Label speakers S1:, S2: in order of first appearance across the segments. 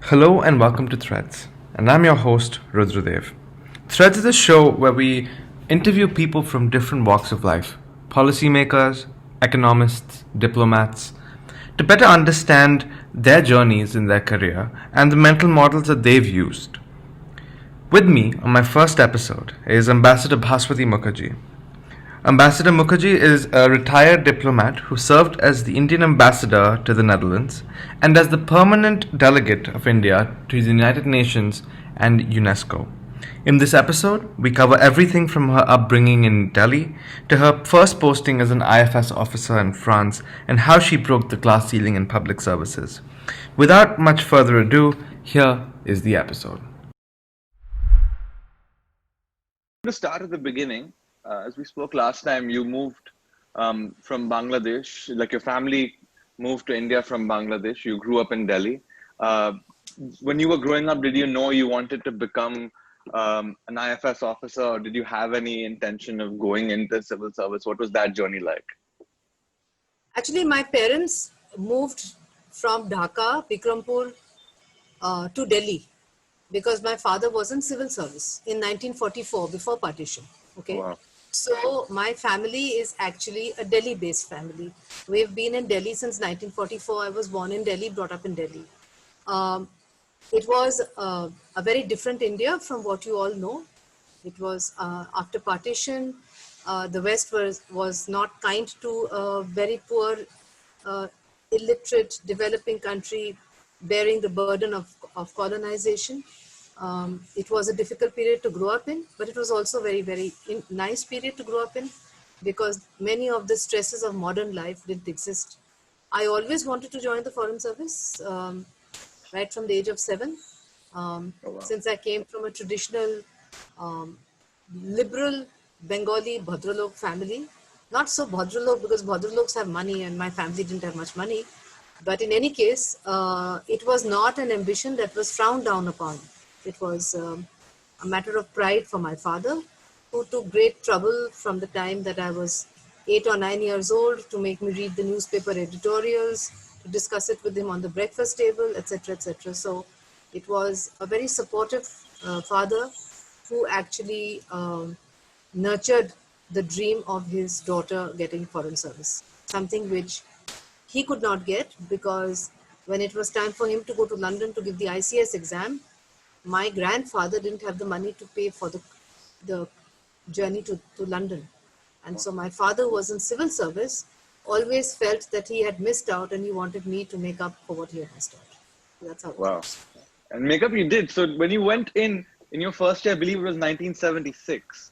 S1: Hello and welcome to Threads, and I'm your host, Rudradev. Threads is a show where we interview people from different walks of life policymakers, economists, diplomats to better understand their journeys in their career and the mental models that they've used. With me on my first episode is Ambassador Bhaswati Mukherjee. Ambassador Mukherjee is a retired diplomat who served as the Indian ambassador to the Netherlands and as the permanent delegate of India to the United Nations and UNESCO. In this episode, we cover everything from her upbringing in Delhi to her first posting as an IFS officer in France and how she broke the glass ceiling in public services. Without much further ado, here is the episode.
S2: To start at the beginning, as we spoke last time, you moved from Bangladesh, like your family moved to India from Bangladesh. You grew up in Delhi. When you were growing up, did you know you wanted to become an IFS officer, or did you have any intention of going into civil service? What was that journey like?
S3: Actually, my parents moved from Dhaka, Bikrampur, to Delhi because my father was in civil service in 1944 before partition. Okay.
S2: Wow.
S3: So my family is actually a Delhi-based family. We've been in Delhi since 1944. I was born in Delhi, brought up in Delhi. It was a very different India from what you all know. It was after partition, the West was not kind to a very poor, illiterate, developing country bearing the burden of colonization. It was a difficult period to grow up in, but it was also very, very nice period to grow up in because many of the stresses of modern life didn't exist. I always wanted to join the Foreign Service right from the age of 7.
S2: Oh, wow.
S3: Since I came from a traditional liberal Bengali Bhadralok family. Not so Bhadralok because Bhadraloks have money and my family didn't have much money. But in any case, it was not an ambition that was frowned down upon. It was a matter of pride for my father, who took great trouble from the time that I was 8 or 9 years old to make me read the newspaper editorials, to discuss it with him on the breakfast table, etc., etc. So it was a very supportive father who actually nurtured the dream of his daughter getting foreign service, something which he could not get because when it was time for him to go to London to give the ICS exam, my grandfather didn't have the money to pay for the journey to London. And so my father, who was in civil service, always felt that he had missed out and he wanted me to make up for what he had missed out. So that's how it
S2: Wow.
S3: works.
S2: And makeup you did. So when you went in your first year, I believe it was 1976.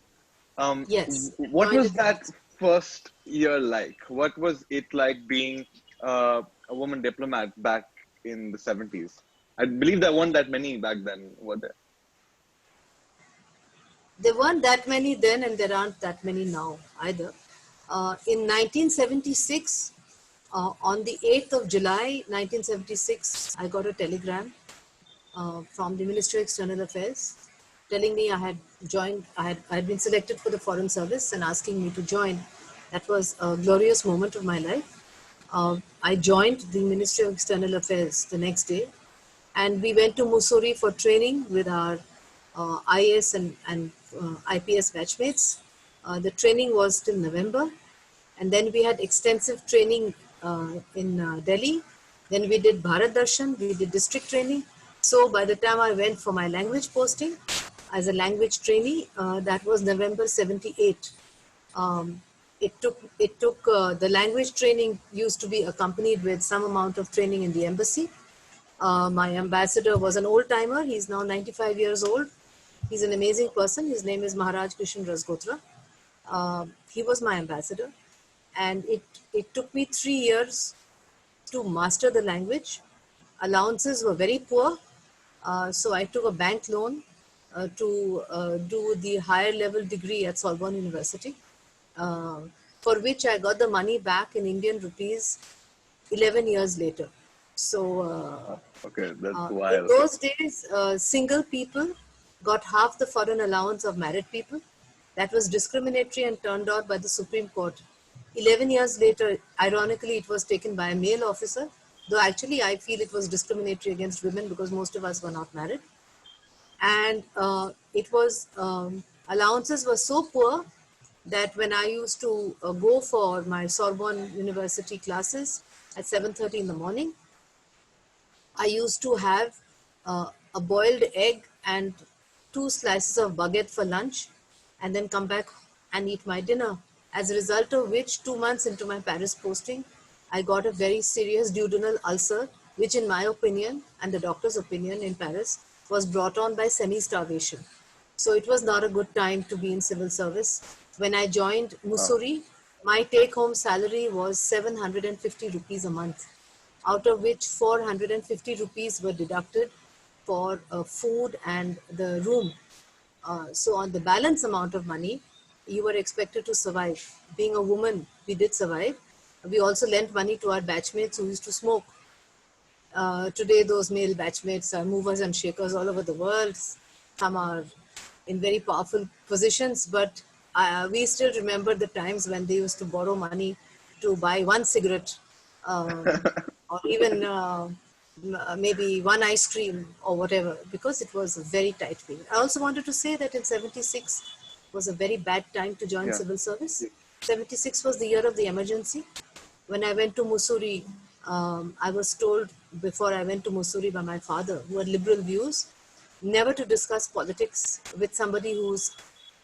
S3: Yes.
S2: What was that first year like? What was it like being a woman diplomat back in the 70s? I believe there weren't that many back then, were there?
S3: There weren't that many then and there aren't that many now either. In 1976, on the 8th of July 1976, I got a telegram from the Ministry of External Affairs telling me I had been selected for the Foreign Service and asking me to join. That was a glorious moment of my life. I joined the Ministry of External Affairs the next day, and we went to Mussoorie for training with our IS and IPS batchmates. The training was till November, and then we had extensive training in Delhi. Then we did Bharat Darshan, we did district training. So by the time I went for my language posting as a language trainee, that was November 78. It took the language training used to be accompanied with some amount of training in the embassy. My ambassador was an old timer. He's now 95 years old. He's an amazing person. His name is Maharaj Krishan Rasgotra. He was my ambassador. And it took me 3 years to master the language. Allowances were very poor. So I took a bank loan to do the higher level degree at Sorbonne University, for which I got the money back in Indian rupees 11 years later. So
S2: Okay, that's
S3: in
S2: wild.
S3: those days, single people got half the foreign allowance of married people. That was discriminatory and turned out by the Supreme Court. 11 years later, ironically, it was taken by a male officer though actually I feel it was discriminatory against women because most of us were not married. And it was, allowances were so poor that when I used to go for my Sorbonne University classes at 7:30 in the morning, I used to have a boiled egg and two slices of baguette for lunch, and then come back and eat my dinner. As a result of which, 2 months into my Paris posting, I got a very serious duodenal ulcer, which, in my opinion and the doctor's opinion in Paris, was brought on by semi starvation. So it was not a good time to be in civil service. When I joined
S2: Wow.
S3: Mussoorie, my take home salary was 750 rupees a month, out of which 450 rupees were deducted for food and the room. So on the balance amount of money, you were expected to survive. Being a woman, we did survive. We also lent money to our batchmates who used to smoke. Today, those male batchmates are movers and shakers all over the world. Some are in very powerful positions, but we still remember the times when they used to borrow money to buy one cigarette, or even maybe one ice cream or whatever, because it was a very tight period. I also wanted to say that in 76 was a very bad time to join
S2: Yeah.
S3: civil service. 76 was the year of the emergency. When I went to Mussoorie, I was told before I went to Mussoorie by my father, who had liberal views, never to discuss politics with somebody who's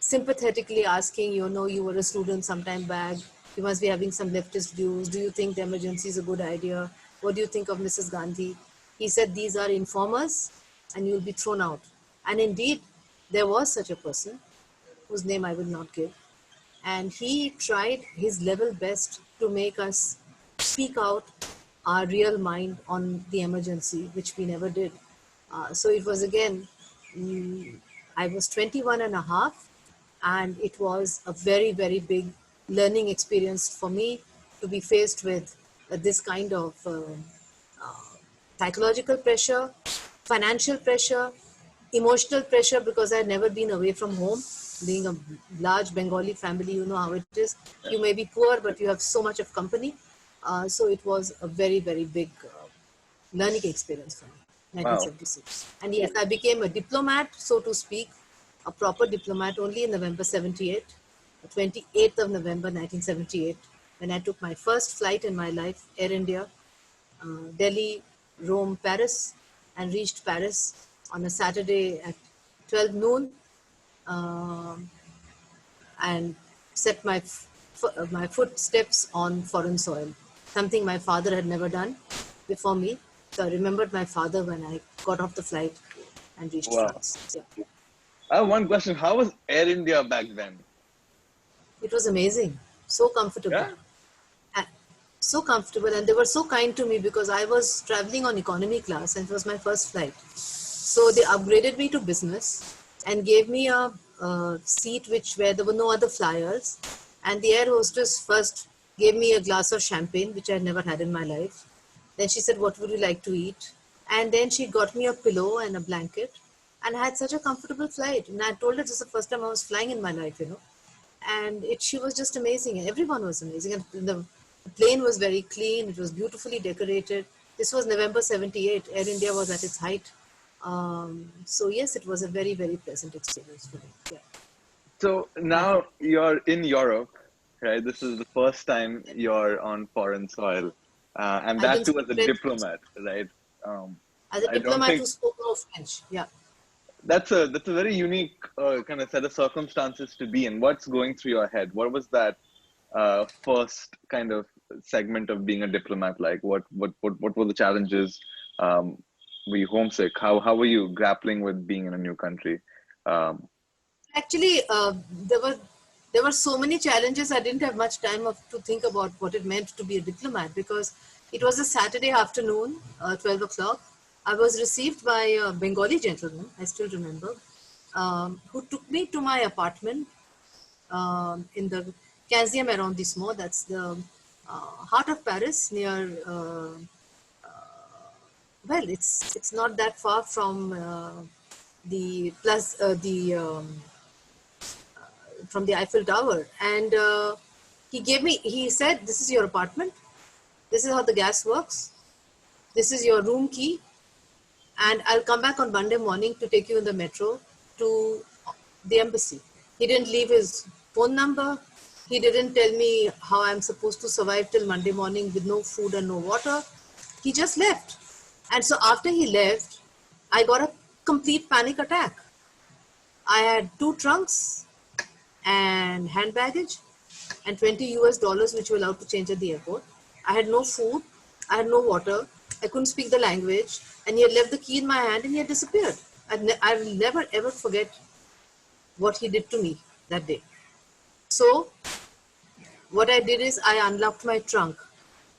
S3: sympathetically asking, you were a student some time back, you must be having some leftist views. Do you think the emergency is a good idea? What do you think of Mrs. Gandhi? He said, these are informers and you'll be thrown out. And indeed, there was such a person whose name I will not give, and he tried his level best to make us speak out our real mind on the emergency, which we never did. So it was again, mm, I was 21 and a half, and it was a very, very big learning experience for me to be faced with this kind of psychological pressure, financial pressure, emotional pressure, because I had never been away from home. Being a large Bengali family, you know how it is. You may be poor, but you have so much of company. So it was a very, very big learning experience for me,
S2: Wow.
S3: 1976. And yes, I became a diplomat, so to speak, a proper diplomat only in November 78, the 28th of November 1978, when I took my first flight in my life, Air India, Delhi, Rome, Paris, and reached Paris on a Saturday at 12 noon, um, and set my footsteps on foreign soil, something my father had never done before me. So I remembered my father when I got off the flight and reached
S2: Wow.
S3: France. Yeah.
S2: I have one question. How was Air India back then?
S3: It was amazing, so comfortable.
S2: Yeah.
S3: Uh, So comfortable, and they were so kind to me because I was traveling on economy class and it was my first flight. So they upgraded me to business and gave me a seat where there were no other flyers. And the air hostess first gave me a glass of champagne, which I had never had in my life. Then she said, "What would you like to eat?" And then she got me a pillow and a blanket, and I had such a comfortable flight. And I told her this is the first time I was flying in my life. And she was just amazing. Everyone was amazing, and the plane was very clean. It was beautifully decorated. This was November 78. Air India was at its height. So yes, it was a very, very pleasant experience for me. Yeah.
S2: So
S3: My,
S2: now you're in Europe, right? This is the first time you're on foreign soil, and
S3: I
S2: that
S3: didn't
S2: too
S3: speak
S2: as a
S3: French.
S2: diplomat, right? Um,
S3: As a
S2: I don't
S3: diplomat
S2: think
S3: who spoke no French. Yeah.
S2: that's a very unique kind of set of circumstances to be in. What's going through your head? What was that first kind of segment of being a diplomat like? What were the challenges? Um, were you homesick? How were you grappling with being in a new country? Um,
S3: Actually, there were so many challenges. I didn't have much time to think about what it meant to be a diplomat, because it was a Saturday afternoon, 12 o'clock. I was received by a Bengali gentleman, I still remember, who took me to my apartment in the 15e arrondissement. That's the heart of Paris, near. Well, it's not that far from the from the Eiffel Tower. And he said, "This is your apartment. This is how the gas works. this is your room key, and I'll come back on Monday morning to take you in the metro to the embassy. He didn't leave his phone number. He didn't tell me how I'm supposed to survive till Monday morning with no food and no water. He just left. And so after he left, I got a complete panic attack. I had 2 trunks and hand baggage and 20 US dollars, which were allowed to change at the airport. I had no food. I had no water. I couldn't speak the language. And he had left the key in my hand and he had disappeared. I will never ever forget what he did to me that day. So what I did is I unlocked my trunk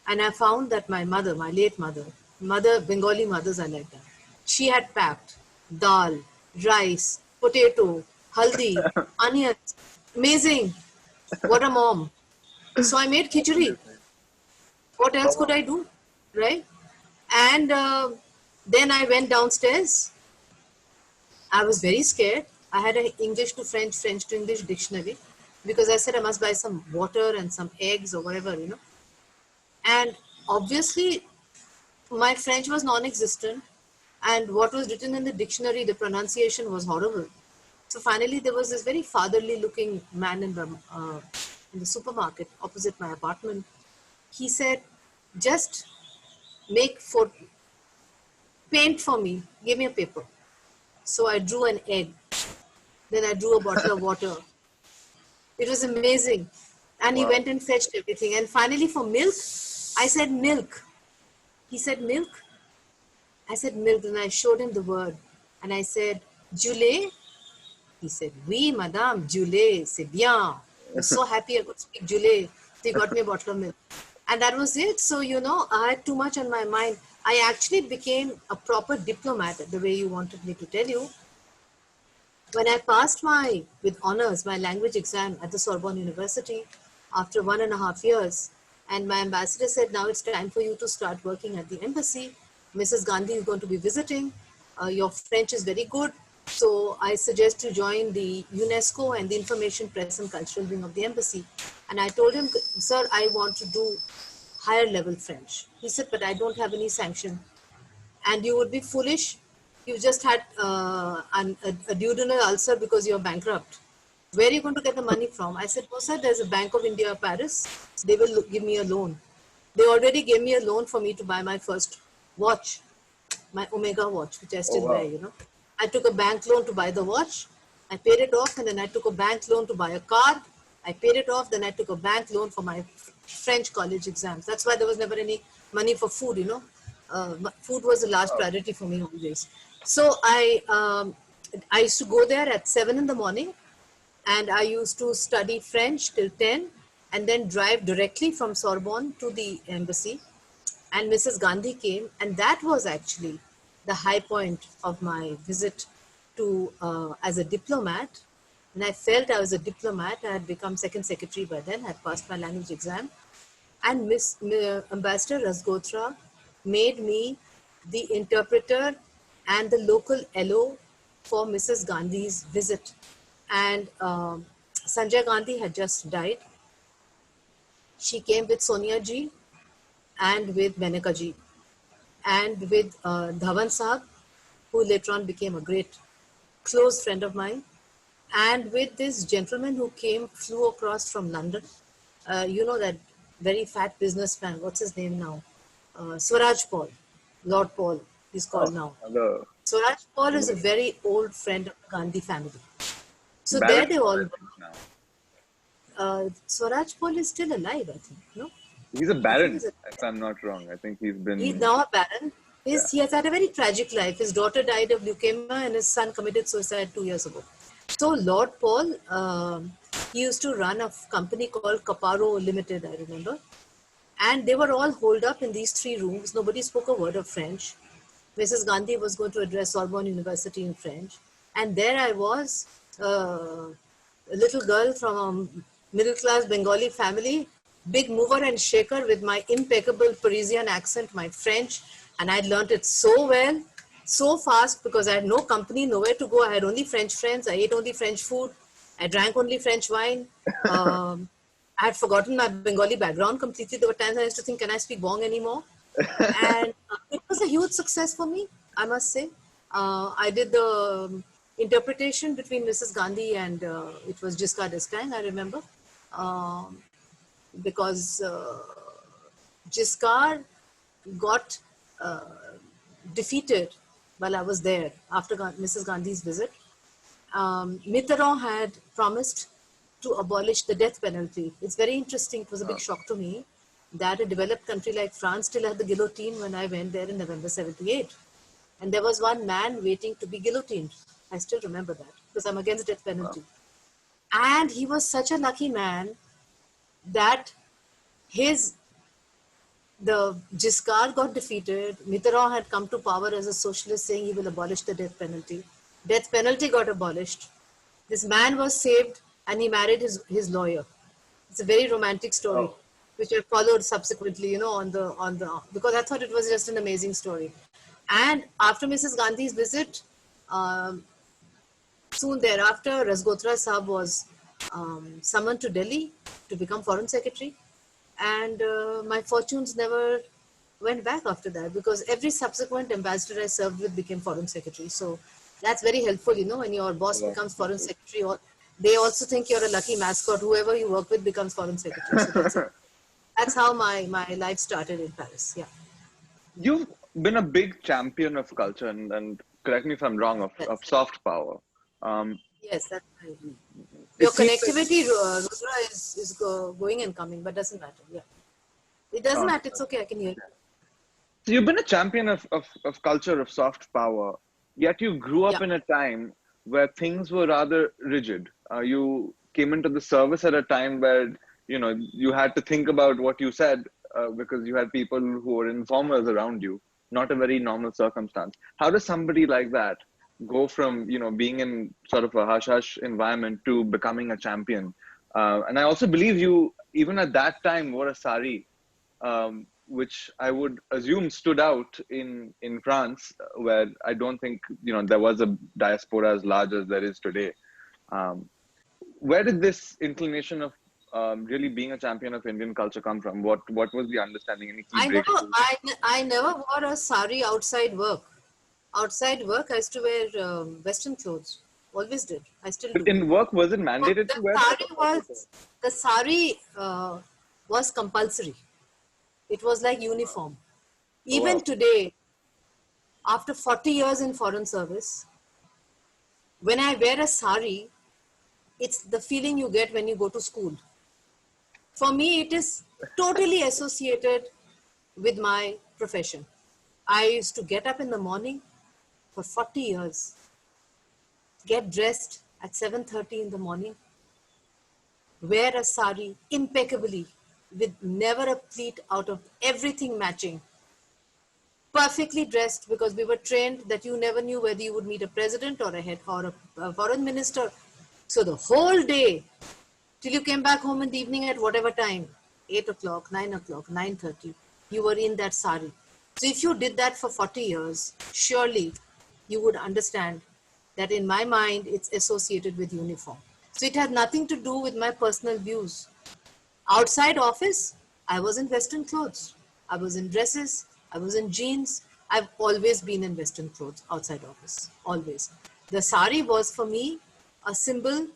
S3: and I found that my mother, my late mother, Bengali mothers are like that. She had packed dal, rice, potato, haldi, onions. Amazing. What a mom. So I made khichdi. What else could I do? Right? And then I went downstairs. I was very scared. I had an English to French, French to English dictionary because I said I must buy some water and some eggs or whatever, you know. And obviously, my French was non-existent, and what was written in the dictionary, the pronunciation was horrible. So finally, there was this very fatherly-looking man in the supermarket opposite my apartment. He said, "Just make for paint for me. Give me a paper." So I drew an egg. Then I drew a bottle of water. It was amazing. And he went and fetched everything. And finally, for milk, I said milk. He said milk. I said milk. And I showed him the word. And I said, "Julet?" He said, "Oui, madame, Julet, c'est bien." I was so happy I could speak Julet. So he got me a bottle of milk. And that was it. So, you know, I had too much on my mind. I actually became a proper diplomat, the way you wanted me to tell you. When I passed with honors, my language exam at the Sorbonne University after 1.5 years, and my ambassador said, "Now it's time for you to start working at the embassy. Mrs. Gandhi is going to be visiting. Your French is very good. So I suggest you join the UNESCO and the Information Press and Cultural Wing of the embassy." And I told him, "Sir, I want to do higher level French." He said, "But I don't have any sanction. And you would be foolish. You just had a duodenal ulcer because you're bankrupt. Where are you going to get the money from?" I said, "No, sir, there's a Bank of India, Paris. They will give me a loan." They already gave me a loan for me to buy my first watch, my Omega watch, which I still wear, you know. I took a bank loan to buy the watch. I paid it off, and then I took a bank loan to buy a car. I paid it off, then I took a bank loan for my French college exams. That's why there was never any money for food, you know. Food was a large priority for me always. So I used to go there at 7 in the morning, and I used to study French till 10, and then drive directly from Sorbonne to the embassy. And Mrs. Gandhi came, and that was actually the high point of my visit to as a diplomat. And I felt I was a diplomat. I had become second secretary by then, had passed my language exam. And Ambassador Rasgotra made me the interpreter and the local LO for Mrs. Gandhi's visit. And Sanjay Gandhi had just died. She came with Sonia ji and with Menaka ji and with Dhawan Sahab, who later on became a great close friend of mine, and with this gentleman who flew across from London. You know that very fat businessman, what's his name now? Swaraj Paul, Lord Paul, he's called now.
S2: Hello.
S3: Swaraj Paul is a very old friend of Gandhi family. So there they all were. Swaraj Paul is still alive, I think, no?
S2: He's a baron, if I'm not wrong. I think he's
S3: now a baron. He has had a very tragic life. His daughter died of leukemia and his son committed suicide 2 years ago. So Lord Paul, he used to run a company called Caparo Limited, I remember. And they were all holed up in these 3 rooms. Nobody spoke a word of French. Mrs. Gandhi was going to address Sorbonne University in French. And there I was, a little girl from a middle-class Bengali family, big mover and shaker with my impeccable Parisian accent, my French. And I learned it so well, so fast, because I had no company, nowhere to go. I had only French friends. I ate only French food. I drank only French wine. I had forgotten my Bengali background completely. There were times I used to think, can I speak Bong anymore? And it was a huge success for me, I must say. I did the interpretation between Mrs. Gandhi and it was Jiska D'Estaing, I remember, um, because Jiskar got defeated while I was there after Mrs. Gandhi's visit. Mitterrand had promised to abolish the death penalty. It's very interesting. It was a big shock to me that a developed country like France still had the guillotine when I went there in November 78. And there was one man waiting to be guillotined. I still remember that because I'm against death penalty. And he was such a lucky man that his the Giscard got defeated. Mitterrand had come to power as a socialist saying he will abolish the death penalty. Death penalty got abolished. This man was saved and he married his lawyer. It's a very romantic story,
S2: Oh.
S3: which I followed subsequently, on the because I thought it was just an amazing story. And after Mrs. Gandhi's visit, um, soon thereafter, Rasgotra Sahab was summoned to Delhi to become Foreign Secretary. And my fortunes never went back after that because every subsequent ambassador I served with became Foreign Secretary. So that's very helpful, when your boss
S2: Yeah.
S3: becomes Foreign Secretary, or they also think you're a lucky mascot. Whoever you work with becomes Foreign Secretary. So that's how my life started in Paris. Yeah.
S2: You've been a big champion of culture, and correct me if I'm wrong,
S3: Yes.
S2: of soft power. Um,
S3: Yes, that's right.
S2: it
S3: Your
S2: seems like
S3: connectivity, Rudra, is going and coming, but doesn't matter. Yeah. It doesn't
S2: uh,
S3: matter. It's okay. I can hear you.
S2: so you've been a champion of culture of soft power, yet you grew up
S3: Yeah.
S2: in a time where things were rather rigid. You came into the service at a time where you had to think about what you said because you had people who were informers around you, not a very normal circumstance. How does somebody like that go from being in sort of a hush hush environment to becoming a champion? And I also believe you even at that time wore a sari, which I would assume stood out in France, where I don't think there was a diaspora as large as there is today. Um, where did this inclination of really being a champion of Indian culture come from? What was the understanding? Any key
S3: I never,
S2: breakthroughs?
S3: I never wore a sari outside work. Outside work, I used to wear Western clothes. Always did. I still
S2: But
S3: do.
S2: in work, was it
S3: So
S2: mandated
S3: the
S2: to wear that?
S3: sari was the sari was compulsory. It was like uniform.
S2: Oh,
S3: Even
S2: wow.
S3: today, after 40 years in foreign service, when I wear a sari, it's the feeling you get when you go to school. For me, it is totally associated with my profession. I used to get up in the morning for 40 years, get dressed at 7:30 in the morning, wear a sari impeccably with never a pleat out of everything matching, perfectly dressed because we were trained that you never knew whether you would meet a president or a head or a foreign minister. So the whole day till you came back home in the evening at whatever time, 8 o'clock, 9 o'clock, 9:30, you were in that sari. So if you did that for 40 years, surely you would understand that in my mind it's associated with uniform. So it had nothing to do with my personal views. Outside office, I was in Western clothes. I was in dresses. I was in jeans. I've always been in Western clothes outside office. Always. The sari was for me a symbol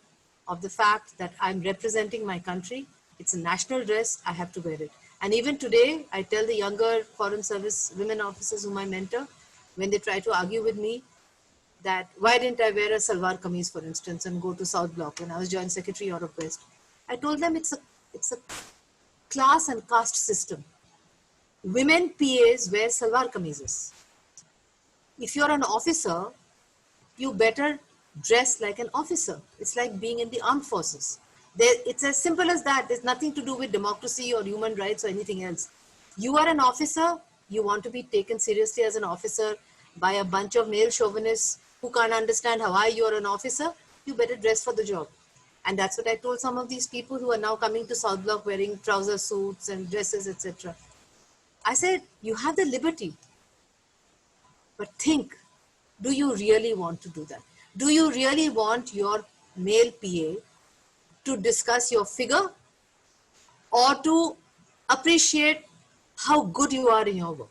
S3: of the fact that I'm representing my country. It's a national dress. I have to wear it. And even today, I tell the younger foreign service women officers whom I mentor, when they try to argue with me, that why didn't I wear a salwar kameez, for instance, and go to South Block when I was Joint Secretary Europe West? I told them it's a class and caste system. Women PAs wear salwar kameezes. If you're an officer, you better dress like an officer. It's like being in the armed forces. It's as simple as that. There's nothing to do with democracy or human rights or anything else. You are an officer, you want to be taken seriously as an officer by a bunch of male chauvinists who can't understand why you're an officer, you better dress for the job. And that's what I told some of these people who are now coming to South Block wearing trouser suits and dresses, etc. I said, you have the liberty, but think, do you really want to do that? Do you really want your male PA to discuss your figure or to appreciate how good you are in your work.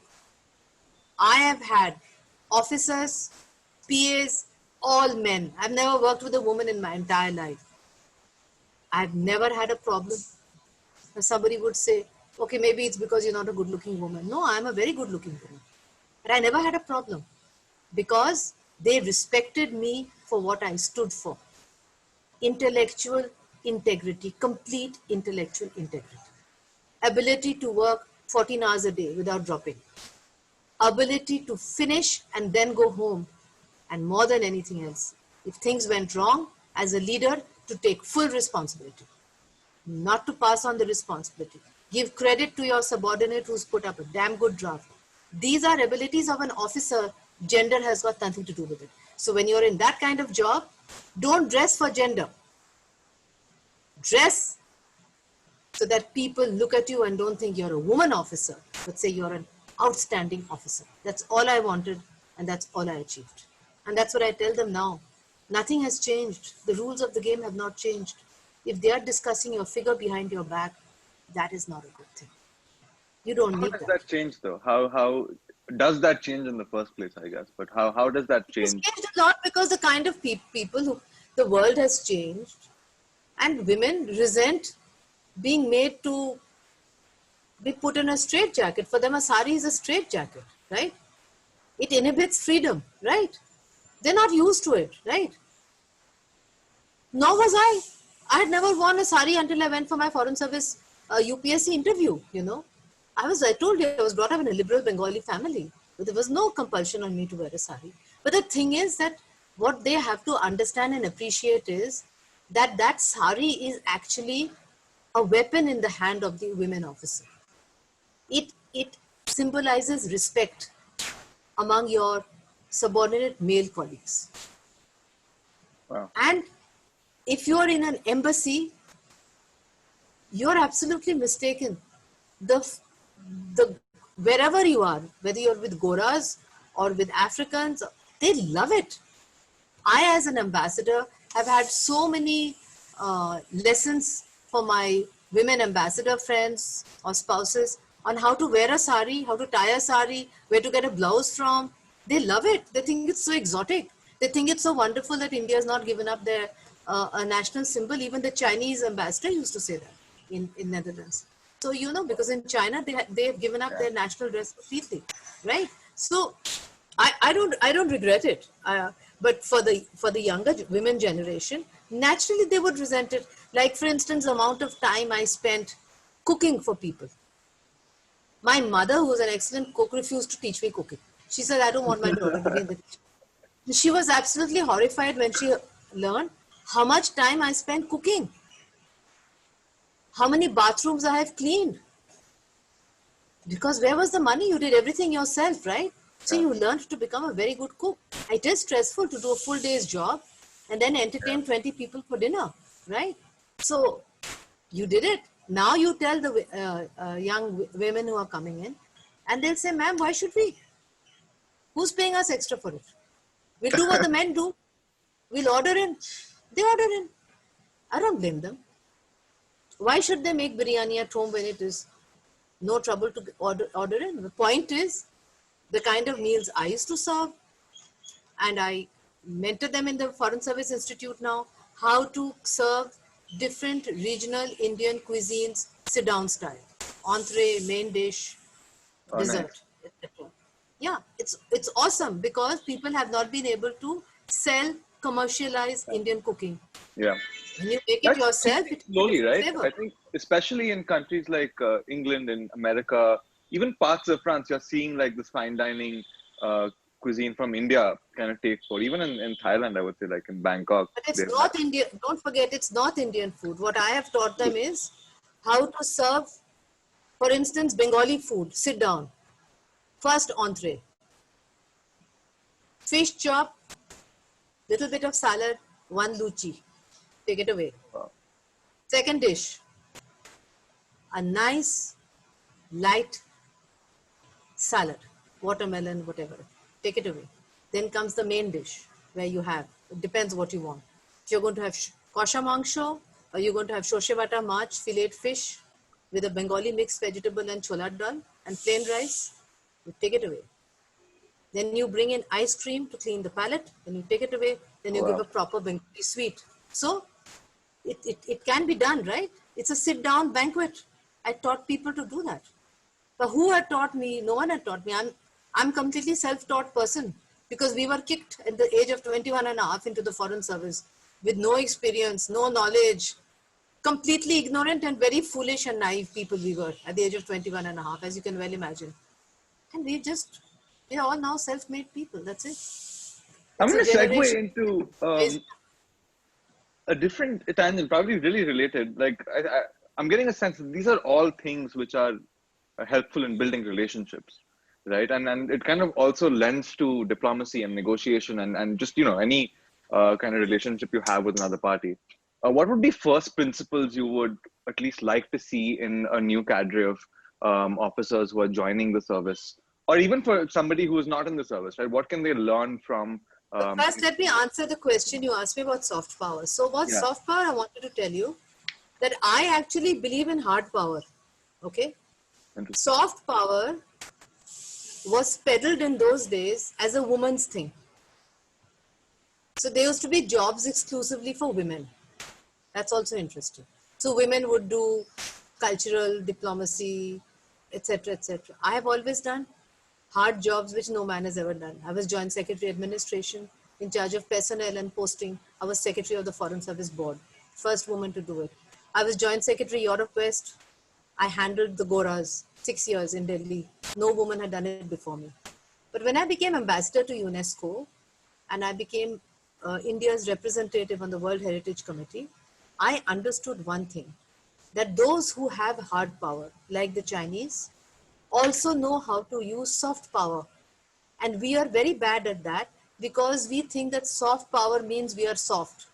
S3: I have had officers, PAs, all men. I've never worked with a woman in my entire life. I've never had a problem. Somebody would say, okay, maybe it's because you're not a good looking woman. No, I'm a very good looking woman. But I never had a problem because they respected me for what I stood for. Intellectual integrity, complete intellectual integrity. Ability to work 14 hours a day without dropping. Ability to finish and then go home. And more than anything else, if things went wrong, as a leader, to take full responsibility, not to pass on the responsibility. Give credit to your subordinate who's put up a damn good draft. These are abilities of an officer. Gender has got nothing to do with it. So when you're in that kind of job, don't dress for gender. Dress so that people look at you and don't think you're a woman officer, but say you're an outstanding officer. That's all I wanted, and that's all I achieved. And that's what I tell them now. Nothing has changed. The rules of the game have not changed. If they are discussing your figure behind your back, that is not a good thing. You don't
S2: How
S3: need
S2: does
S3: that.
S2: that change though? How does that change in the first place, I guess? But how does that
S3: It's
S2: change?
S3: changed a lot because the kind of people who the world has changed, and women resent being made to be put in a straitjacket. For them, a sari is a straitjacket, right? It inhibits freedom, right? They're not used to it, right? Nor was I. I had never worn a sari until I went for my foreign service UPSC interview, you know. I told you, I was brought up in a liberal Bengali family. But there was no compulsion on me to wear a sari. But the thing is that what they have to understand and appreciate is that that sari is actually a weapon in the hand of the women officer. It symbolizes respect among your subordinate male colleagues.
S2: Wow.
S3: And if you're in an embassy, you're absolutely mistaken. The wherever you are, whether you're with Goras or with Africans, they love it. I, as an ambassador, have had so many lessons for my women ambassador friends or spouses on how to wear a sari, how to tie a sari, where to get a blouse from. They love it. They think it's so exotic. They think it's so wonderful that India has not given up their a national symbol. Even the Chinese ambassador used to say that in Netherlands. So, you know, because in China, they have given up their national dress completely, right? So I don't regret it. But for the younger women generation, naturally they would resent it. Like, for instance, the amount of time I spent cooking for people. My mother, who was an excellent cook, refused to teach me cooking. She said, I don't want my daughter to be in the kitchen. She was absolutely horrified when she learned how much time I spent cooking, how many bathrooms I have cleaned. Because where was the money? You did everything yourself, right? So you learned to become a very good cook. It is stressful to do a full day's job and then entertain 20 people for dinner, right? So you did it. Now you tell the young women who are coming in, and they'll say, ma'am, why should we? Who's paying us extra for it? We'll do what the men do. We'll order in. They order in. I don't blame them. Why should they make biryani at home when it is no trouble to order in? The point is, the kind of meals I used to serve, and I mentor them in the Foreign Service Institute now, how to serve different regional Indian cuisines, sit down style, entree, main dish,
S2: Oh,
S3: dessert,
S2: nice.
S3: etc. Yeah, it's awesome because people have not been able to sell, commercialize Indian cooking.
S2: Yeah.
S3: When you make it
S2: That's
S3: yourself,
S2: changing
S3: it has a
S2: slowly,
S3: different
S2: right?
S3: flavor.
S2: I think, especially in countries like England and America, even parts of France, you're seeing like this fine dining cuisine from India kind of take hold. Even in Thailand, I would say, like in Bangkok,
S3: But it's
S2: they have.
S3: North Indian. Don't forget, it's North Indian food. What I have taught them is how to serve, for instance, Bengali food. Sit down. First entree, fish chop, little bit of salad, one luchi. Take it away.
S2: Wow.
S3: Second dish, a nice light salad, watermelon, whatever. Take it away. Then comes the main dish where you have, it depends what you want. If you're going to have kosha mangsho, or you're going to have shoshe bata mach, fillet fish with a Bengali mixed vegetable and chola dal, and plain rice, you take it away. Then you bring in ice cream to clean the palate, then you take it away, then you give
S2: Wow.
S3: a proper banquet sweet. So it can be done, right? It's a sit down banquet. I taught people to do that. But who had taught me? No one had taught me. I'm completely self-taught person because we were kicked at the age of 21 and a half into the foreign service with no experience, no knowledge, completely ignorant and very foolish and naive people we were at the age of 21 and a half, as you can well imagine. And we're all now self-made people. That's it.
S2: I'm
S3: It's
S2: going
S3: a
S2: to segue
S3: generation.
S2: into a different tangent, probably really related. Like I'm getting a sense that these are all things which are helpful in building relationships, right? And it kind of also lends to diplomacy and negotiation and just any kind of relationship you have with another party. What would be first principles you would at least like to see in a new cadre of officers who are joining the service, or even for somebody who is not in the service, right? What can they learn from?
S3: But first, let me answer the question you asked me about soft power. So, about
S2: Yeah.
S3: soft power, I wanted to tell you that I actually believe in hard power. Okay,
S2: Interesting.
S3: soft power was peddled in those days as a woman's thing. So there used to be jobs exclusively for women. That's also interesting. So women would do cultural diplomacy, etc., etc. I have always done hard jobs which no man has ever done. I was Joint Secretary Administration in charge of personnel and posting. I was Secretary of the Foreign Service Board, first woman to do it. I was Joint Secretary Europe West. I handled the Goras 6 years in Delhi. No woman had done it before me. But when I became ambassador to UNESCO and I became India's representative on the World Heritage Committee, I understood one thing, that those who have hard power, like the Chinese, also know how to use soft power. And we are very bad at that because we think that soft power means we are soft.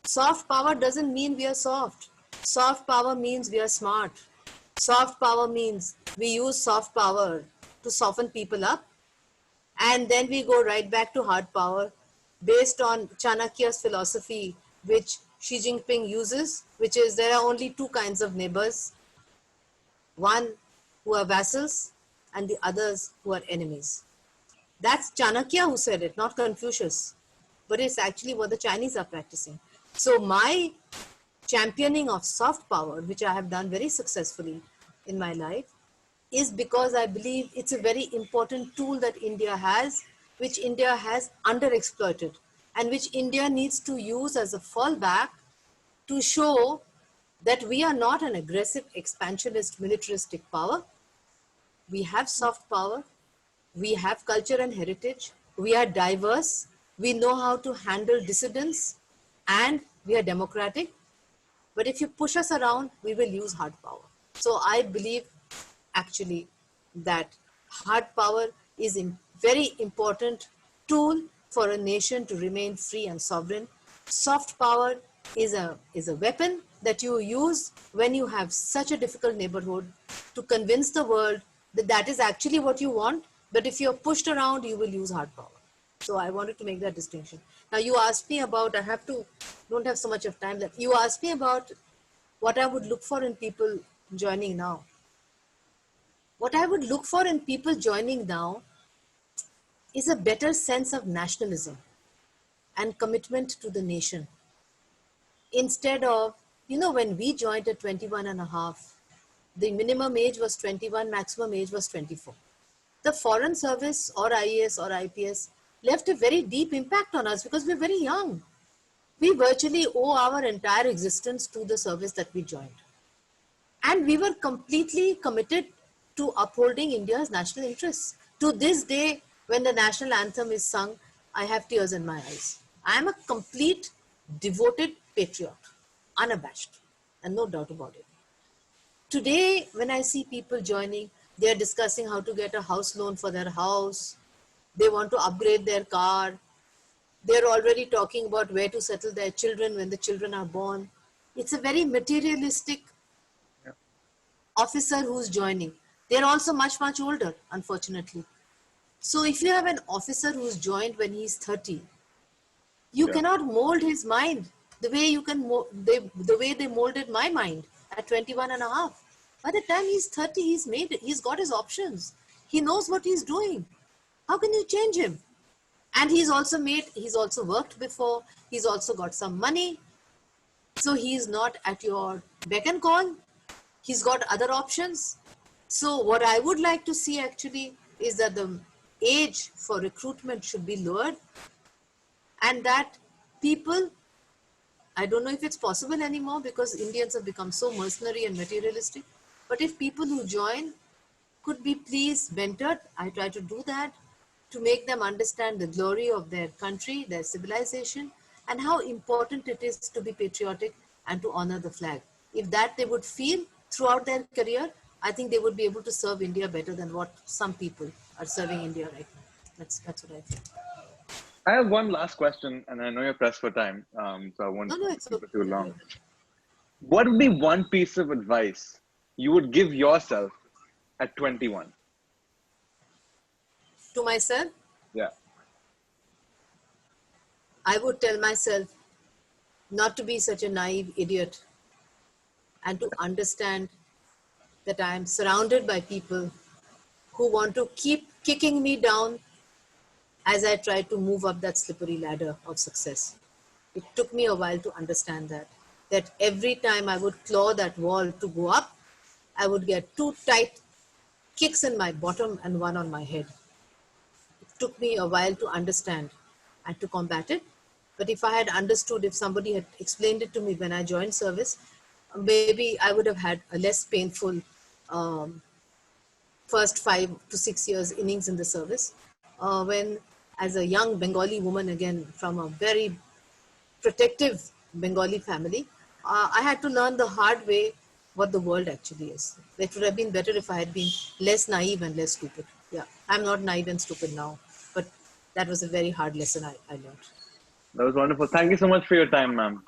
S3: Soft power doesn't mean we are soft. Soft power means we are smart. Soft power means we use soft power to soften people up, and then we go right back to hard power based on Chanakya's philosophy, which Xi Jinping uses, which is there are only two kinds of neighbors, one who are vassals and the others who are enemies. That's Chanakya who said it, not Confucius. But it's actually what the Chinese are practicing. So my championing of soft power, which I have done very successfully in my life, is because I believe it's a very important tool that India has, which India has underexploited, and which India needs to use as a fallback to show that we are not an aggressive, expansionist, militaristic power. We have soft power, we have culture and heritage, we are diverse, we know how to handle dissidents, and we are democratic. But if you push us around, we will use hard power. So I believe actually that hard power is a very important tool for a nation to remain free and sovereign. Soft power is a weapon that you use when you have such a difficult neighborhood to convince the world that that is actually what you want. But if you're pushed around, you will use hard power. So I wanted to make that distinction. Now you asked me about, don't have so much of time left. You asked me about what I would look for in people joining now. What I would look for in people joining now is a better sense of nationalism and commitment to the nation. Instead of, when we joined at 21 and a half, the minimum age was 21, maximum age was 24. The foreign service or IAS or IPS left a very deep impact on us because we're very young. We virtually owe our entire existence to the service that we joined. And we were completely committed to upholding India's national interests. To this day, when the national anthem is sung, I have tears in my eyes. I am a complete, devoted patriot, unabashed, and no doubt about it. Today, when I see people joining, they are discussing how to get a house loan for their house. They want to upgrade their car. They're already talking about where to settle their children when the children are born. It's a very materialistic officer who's joining. They're also much, much older, unfortunately. So if you have an officer who's joined when he's 30, you
S2: Yeah.
S3: cannot mold his mind the way you can the way they molded my mind at 21 and a half. By the time he's 30, he's got his options. He knows what he's doing. How can you change him? And he's also worked before. He's also got some money. So he's not at your beck and call. He's got other options. So what I would like to see actually is that the age for recruitment should be lowered, and that people, I don't know if it's possible anymore because Indians have become so mercenary and materialistic, but if people who join could be please mentored, I try to do that to make them understand the glory of their country, their civilization, and how important it is to be patriotic and to honor the flag. If that they would feel throughout their career, I think they would be able to serve India better than what some people are serving India right now. That's what I think.
S2: I have one last question, and I know you're pressed for time, so I won't
S3: No, it's
S2: keep
S3: okay.
S2: it too long. What would be one piece of advice you would give yourself at 21?
S3: To myself,
S2: Yeah.
S3: I would tell myself not to be such a naive idiot and to understand that I am surrounded by people who want to keep kicking me down as I try to move up that slippery ladder of success. It took me a while to understand that every time I would claw that wall to go up, I would get two tight kicks in my bottom and one on my head. It took me a while to understand and to combat it. But if I had understood, if somebody had explained it to me when I joined service, maybe I would have had a less painful first 5 to 6 years innings in the service. When, as a young Bengali woman, again from a very protective Bengali family, I had to learn the hard way what the world actually is. It would have been better if I had been less naive and less stupid. Yeah, I'm not naive and stupid now, but that was a very hard lesson I learned.
S2: That was wonderful. Thank you so much for your time, ma'am.